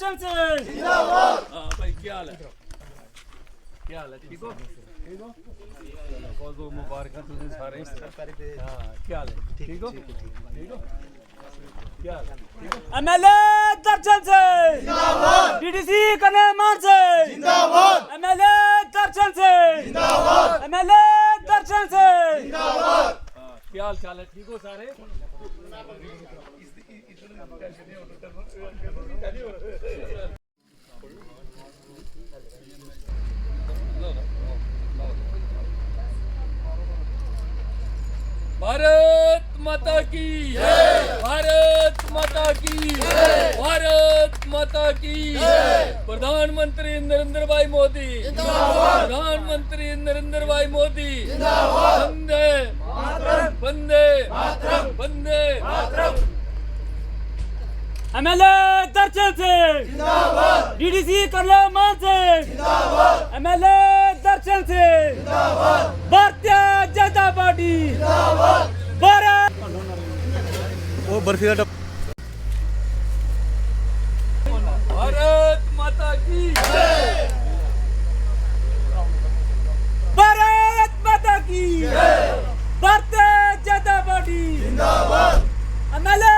दर्शन से जिंदाबाद। भाई क्या हाल है? क्या हाल है? ठीक हो? ठीक हो? बहुत बहुत मुबारक तुझे सारे। हाँ क्या हाल है? ठीक हो? ठीक हो? क्या हाल है? एमएलए दर्शन से जिंदाबाद। डीडीसी कन्हैयामान से जिंदाबाद। एमएलए दर्शन से जिंदाबाद। एमएलए दर्शन से जिंदाबाद। क्या हाल चाल है? ठीक हो सारे? भारत माता की जय। भारत माता की जय। भारत माता की जय। प्रधानमंत्री नरेंद्र भाई मोदी जिंदाबाद। प्रधानमंत्री नरेंद्र भाई मोदी जिंदाबाद। वंदे मातरम। वंदे मातरम। वंदे मातरम। एमएलए दर्शन से जिंदाबाद। डीडीसी कन्हैयामान से जिंदाबाद। एमएलए दर्शन से जिंदाबाद। भारतीय जनता पार्टी जिंदाबाद। भारत वो बर्फी का भारत माता की जय। भारत माता की जय। भारतीय जनता पार्टी जिंदाबाद। एमएलए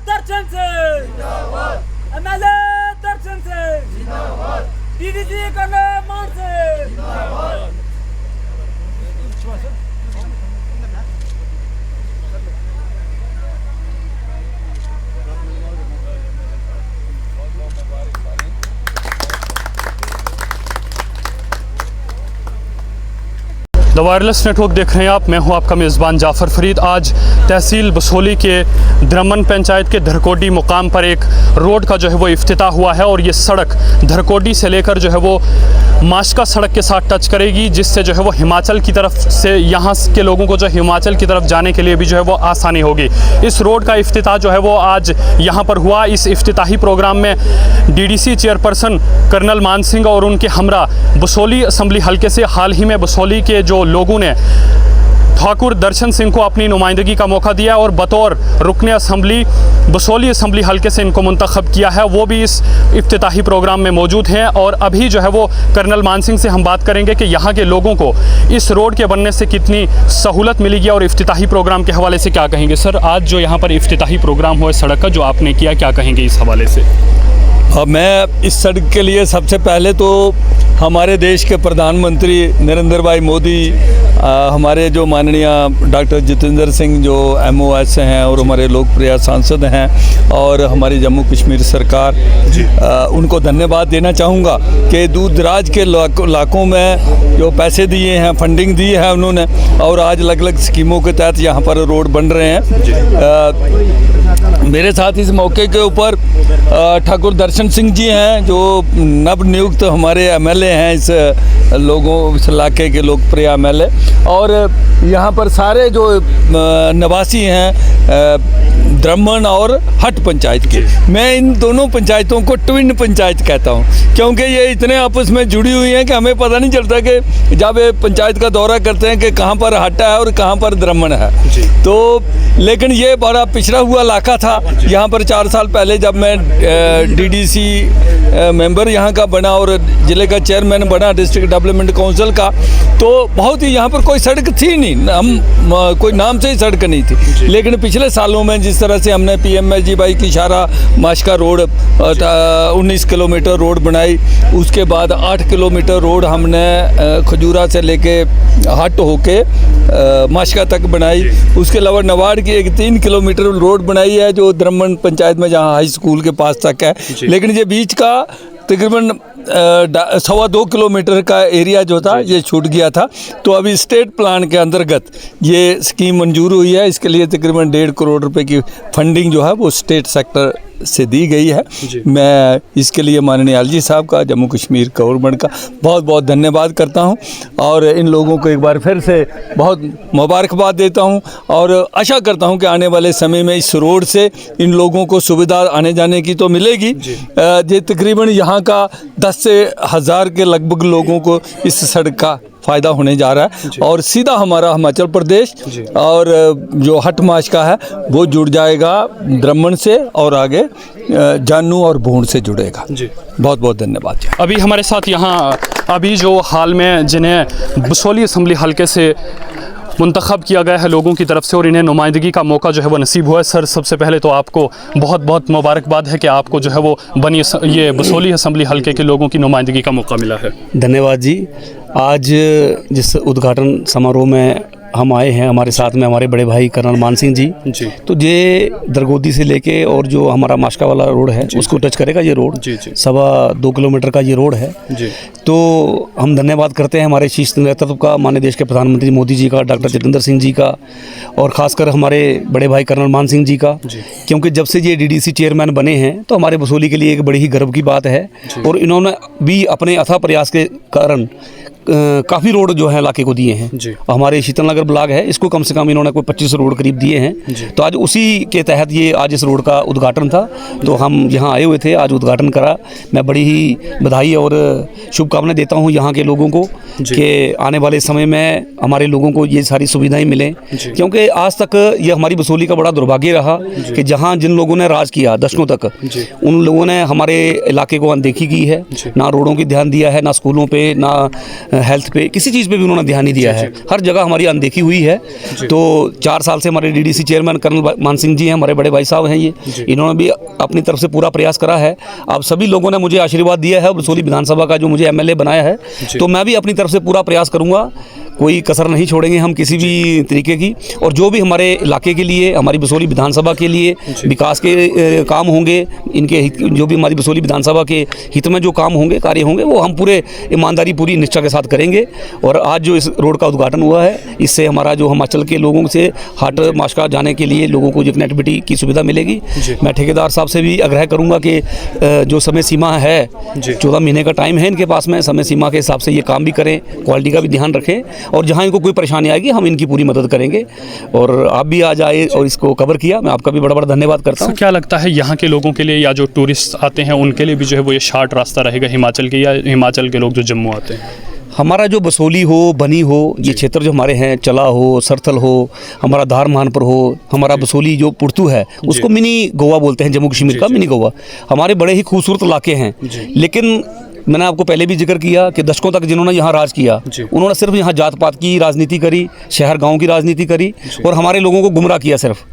दर्शन से जिंदाबाद। एमएलए दर्शन से जिंदाबाद। डीडीसी कन्हैयामान से जिंदाबाद। द वायरलेस नेटवर्क देख रहे हैं आप। मैं हूं आपका मेज़बान जाफ़र फरीद। आज तहसील बसोली के द्रमन पंचायत के धरकोडी मुकाम पर एक रोड का जो है वो इफ्तिताह हुआ है और ये सड़क धरकोडी से लेकर जो है वो माशका सड़क के साथ टच करेगी, जिससे जो है वो हिमाचल की तरफ से यहाँ के लोगों को जो हिमाचल की तरफ जाने के लिए भी जो है वो आसानी होगी। इस रोड का इफ्तिताह जो है वो आज यहाँ पर हुआ। इस इफ्तिताही प्रोग्राम में डीडीसी चेयरपर्सन कर्नल मान सिंह और उनके हमरा बसोली असम्बली हल्के से हाल ही में बसोली के जो लोगों ने ठाकुर दर्शन सिंह को अपनी नुमाइंदगी का मौका दिया और बतौर रुकने असम्बली बसोली असम्बली हल्के से इनको मुंतखब किया है, वो भी इस इफ्तिताही प्रोग्राम में मौजूद हैं। और अभी जो है वो कर्नल मान सिंह से हम बात करेंगे कि यहाँ के लोगों को इस रोड के बनने से कितनी सहूलत मिलेगी और इफ्तिताही प्रोग्राम के हवाले से क्या कहेंगे। सर, आज जो यहाँ पर इफ्तिताही प्रोग्राम हुआ सड़क का जो आपने किया, क्या कहेंगे इस हवाले से? मैं इस सड़क के लिए सबसे पहले तो हमारे देश के प्रधानमंत्री नरेंद्र भाई मोदी, हमारे जो माननीय डॉक्टर जितेंद्र सिंह जो MOS हैं और हमारे लोकप्रिय सांसद हैं और हमारी जम्मू कश्मीर सरकार, उनको धन्यवाद देना चाहूँगा कि दूर दराज के इलाकों में जो पैसे दिए हैं, फंडिंग दी है उन्होंने, और आज अलग अलग स्कीमों के तहत यहाँ पर रोड बन रहे हैं। मेरे साथ इस मौके के ऊपर ठाकुर दर्शन सिंह जी हैं जो नवनियुक्त हमारे MLA हैं, इस इलाके के लोकप्रिय MLA, और यहाँ पर सारे जो निवासी हैं द्रमन और हट पंचायत के। मैं इन दोनों पंचायतों को ट्विन पंचायत कहता हूँ क्योंकि ये इतने आपस में जुड़ी हुई हैं कि हमें पता नहीं चलता कि जब ये पंचायत का दौरा करते हैं कि कहाँ पर हटा है और कहाँ पर द्रमन है। तो लेकिन ये बड़ा पिछड़ा हुआ इलाका था। यहाँ पर 4 साल पहले जब मैं DDC मेंबर यहाँ का बना और ज़िले का चेयरमैन बना डिस्ट्रिक्ट डेवलपमेंट काउंसिल का, तो बहुत ही यहाँ पर कोई सड़क थी नहीं, हम कोई नाम से ही सड़क नहीं थी। लेकिन पिछले सालों में जिस तरह से हमने PMSGY की इशारा माशका रोड 19 किलोमीटर रोड बनाई, उसके बाद 8 किलोमीटर रोड हमने खजूरा से लेके हट होके माशका तक बनाई। उसके अलावा नवाड़ की एक 3 किलोमीटर रोड बनाई है जो द्रमन पंचायत में जहाँ हाई स्कूल के पास तक है। लेकिन ये बीच का तकरीबन 2.25 किलोमीटर का एरिया जो था ये छूट गया था। तो अभी स्टेट प्लान के अंतर्गत ये स्कीम मंजूर हुई है। इसके लिए तकरीबन 1.5 करोड़ रुपए की फंडिंग जो है वो स्टेट सेक्टर से दी गई है। मैं इसके लिए माननीय LG साहब का, जम्मू कश्मीर गवर्नमेंट का बहुत बहुत धन्यवाद करता हूं और इन लोगों को एक बार फिर से बहुत मुबारकबाद देता हूं और आशा करता हूं कि आने वाले समय में इस रोड से इन लोगों को सुविधा आने जाने की तो मिलेगी। ये तकरीबन यहाँ का 10 से 1000 के लगभग लोगों को इस सड़क का फ़ायदा होने जा रहा है और सीधा हमारा हिमाचल प्रदेश और जो हट माश का है वो जुड़ जाएगा द्रमन से और आगे जानू और भूण से जुड़ेगा। बहुत बहुत धन्यवाद जी। अभी हमारे साथ यहाँ अभी जो हाल में जिन्हें बसोली असम्बली हलके से मुंतखब किया गया है लोगों की तरफ से और इन्हें नुमाइंदगी का मौका जो है वो नसीब हुआ है। सर, सबसे पहले तो आपको बहुत बहुत मुबारकबाद है कि आपको जो है वो ये बसोली असम्बली हलके के लोगों की नुमाइंदगी का मौका मिला है। धन्यवाद जी। आज जिस उद्घाटन समारोह में हम आए हैं, हमारे साथ में हमारे बड़े भाई कर्नल मान सिंह जी। तो ये दरगोदी से लेके और जो हमारा माशका वाला रोड है उसको टच करेगा ये रोड। 2.25 किलोमीटर का ये रोड है। तो हम धन्यवाद करते हैं हमारे शीर्ष नेतृत्व का, माननीय देश के प्रधानमंत्री मोदी जी का, डॉक्टर जितेंद्र सिंह जी का और ख़ासकर हमारे बड़े भाई कर्नल मान सिंह जी का, क्योंकि जब से ये DDC चेयरमैन बने हैं तो हमारे बसोली के लिए एक बड़ी ही गर्व की बात है। और इन्होंने भी अपने अथाह प्रयास के कारण काफ़ी रोड जो है इलाके को दिए हैं। हमारे शीतल नगर ब्लॉक है, इसको कम से कम इन्होंने कोई 25 रोड करीब दिए हैं। तो आज उसी के तहत ये आज इस रोड का उद्घाटन था, तो हम यहाँ आए हुए थे, आज उद्घाटन करा। मैं बड़ी ही बधाई और शुभकामनाएं देता हूँ यहाँ के लोगों को कि आने वाले समय में हमारे लोगों को ये सारी सुविधाएं मिलें, क्योंकि आज तक ये हमारी बसोली का बड़ा दुर्भाग्य रहा कि जहाँ जिन लोगों ने राज किया दशकों तक, उन लोगों ने हमारे इलाके को अनदेखी की है, ना रोडों की ध्यान दिया है, ना स्कूलों पर, ना हेल्थ पे, किसी चीज़ पे भी उन्होंने ध्यान नहीं दिया है। हर जगह हमारी अनदेखी हुई है। तो 4 साल से हमारे DDC चेयरमैन कर्नल मान सिंह जी हैं, हमारे बड़े भाई साहब हैं, ये इन्होंने भी अपनी तरफ से पूरा प्रयास करा है। अब सभी लोगों ने मुझे आशीर्वाद दिया है, बसोली विधानसभा का जो मुझे MLA बनाया है, तो मैं भी अपनी तरफ से पूरा प्रयास करूँगा, कोई कसर नहीं छोड़ेंगे हम किसी भी तरीके की। और जो भी हमारे इलाके के लिए, हमारी बसोली विधानसभा के लिए विकास के काम होंगे, इनके जो भी हमारी बसोली विधानसभा के हित में जो काम होंगे, कार्य होंगे, वो हम पूरे ईमानदारी, पूरी निष्ठा के साथ करेंगे। और आज जो इस रोड का उद्घाटन हुआ है, इससे हमारा जो हिमाचल के लोगों से हाट माशका जाने के लिए लोगों को जो कनेक्टिविटी की सुविधा मिलेगी। मैं ठेकेदार साहब से भी आग्रह करूँगा कि जो समय सीमा है, 14 महीने का टाइम है इनके पास में, समय सीमा के हिसाब से ये काम भी करें, क्वालिटी का भी ध्यान रखें और जहाँ इनको कोई परेशानी आएगी हम इनकी पूरी मदद करेंगे। और आप भी आज आए और इसको कवर किया, मैं आपका भी बड़ा बड़ा धन्यवाद करता हूँ। क्या लगता है यहाँ के लोगों के लिए या जो टूरिस्ट आते हैं उनके लिए भी जो है वो ये शार्ट रास्ता रहेगा हिमाचल के, या हिमाचल के लोग जो जम्मू आते हैं? हमारा जो बसोली हो, बनी हो, ये क्षेत्र जो हमारे हैं, चला हो, सरथल हो, हमारा धार मानपुर हो, हमारा बसोली जो पुरतू है उसको मिनी गोवा बोलते हैं, जम्मू कश्मीर का मिनी गोवा। हमारे बड़े ही खूबसूरत इलाके हैं, लेकिन मैंने आपको पहले भी जिक्र किया कि दशकों तक जिन्होंने यहाँ राज किया, उन्होंने सिर्फ यहाँ जात पात की राजनीति करी, शहर गांव की राजनीति करी और हमारे लोगों को गुमराह किया सिर्फ।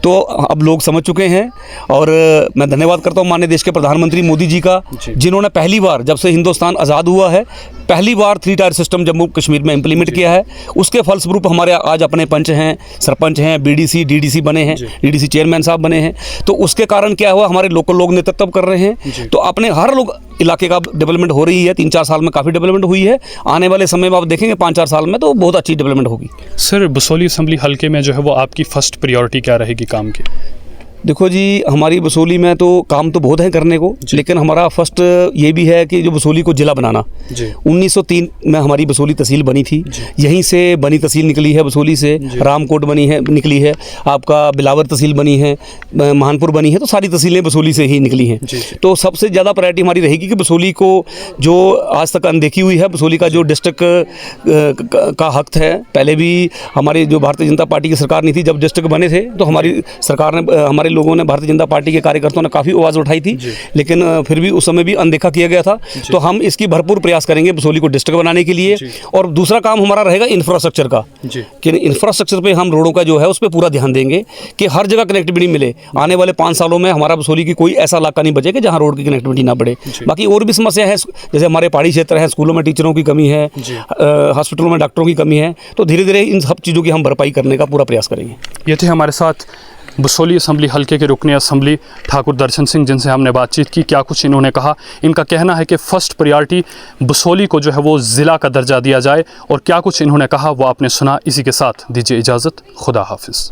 तो अब लोग समझ चुके हैं और मैं धन्यवाद करता हूँ माननीय देश के प्रधानमंत्री मोदी जी का, जिन्होंने पहली बार जब से हिंदुस्तान आज़ाद हुआ है, पहली बार 3 टायर सिस्टम जम्मू कश्मीर में इम्प्लीमेंट किया है। उसके फलस्वरूप हमारे आज अपने पंच हैं, सरपंच हैं, BDC DDC बने हैं, DDC चेयरमैन साहब बने हैं। तो उसके कारण क्या हुआ, हमारे लोकल लोग नेतृत्व कर रहे हैं। तो अपने हर लोग इलाके का डेवलपमेंट हो रही है। 3-4 साल में काफ़ी डेवलपमेंट हुई है। आने वाले समय में आप देखेंगे 5-4 साल में तो बहुत अच्छी डेवलपमेंट होगी। सर, बसोली असम्बली हल्के में जो है वो आपकी फर्स्ट प्रायोरिटी क्या रहेगी काम की? देखो जी, हमारी बसोली में तो काम तो बहुत है करने को, लेकिन हमारा फर्स्ट ये भी है कि जो बसोली को ज़िला बनाना। 1903 में हमारी बसोली तहसील बनी थी, यहीं से बनी तहसील निकली है बसोली से, रामकोट बनी है, निकली है, आपका बिलावर तहसील बनी है, महानपुर बनी है, तो सारी तहसीलें बसोली से ही निकली हैं। तो सबसे ज़्यादा प्रायोरिटी हमारी रहेगी कि बसोली को जो आज तक अनदेखी हुई है, बसोली का जो डिस्ट्रिक्ट का हक है, पहले भी हमारी जो भारतीय जनता पार्टी की सरकार नहीं थी, जब डिस्ट्रिक्ट बने थे तो हमारी सरकार ने, हमारे लोगों ने, भारतीय जनता पार्टी के कार्यकर्ताओं ने काफ़ी आवाज़ उठाई थी, लेकिन फिर भी उस समय भी अनदेखा किया गया था। तो हम इसकी भरपूर प्रयास करेंगे बसोली को डिस्ट्रिक्ट बनाने के लिए। और दूसरा काम हमारा रहेगा इंफ्रास्ट्रक्चर का, कि इंफ्रास्ट्रक्चर पे हम रोडों का जो है उस पर पूरा ध्यान देंगे कि हर जगह कनेक्टिविटी मिले। आने वाले 5 सालों में हमारा बसोली की कोई ऐसा इलाका नहीं बचेगा जहाँ रोड की कनेक्टिविटी ना बढ़े। बाकी और भी समस्या है, जैसे हमारे पहाड़ी क्षेत्र है, स्कूलों में टीचरों की कमी है, हॉस्पिटलों में डॉक्टरों की कमी है। तो धीरे धीरे इन सब चीज़ों की हम भरपाई करने का पूरा प्रयास करेंगे। ये थे हमारे साथ बसोली असम्बली हल्के के रुकने असम्बली ठाकुर दर्शन सिंह, जिनसे हमने बातचीत की। क्या कुछ इन्होंने कहा, इनका कहना है कि फ़र्स्ट प्रायोरिटी बसोली को जो है वो ज़िला का दर्जा दिया जाए, और क्या कुछ इन्होंने कहा वो आपने सुना। इसी के साथ दीजिए इजाज़त, खुदा हाफिज़।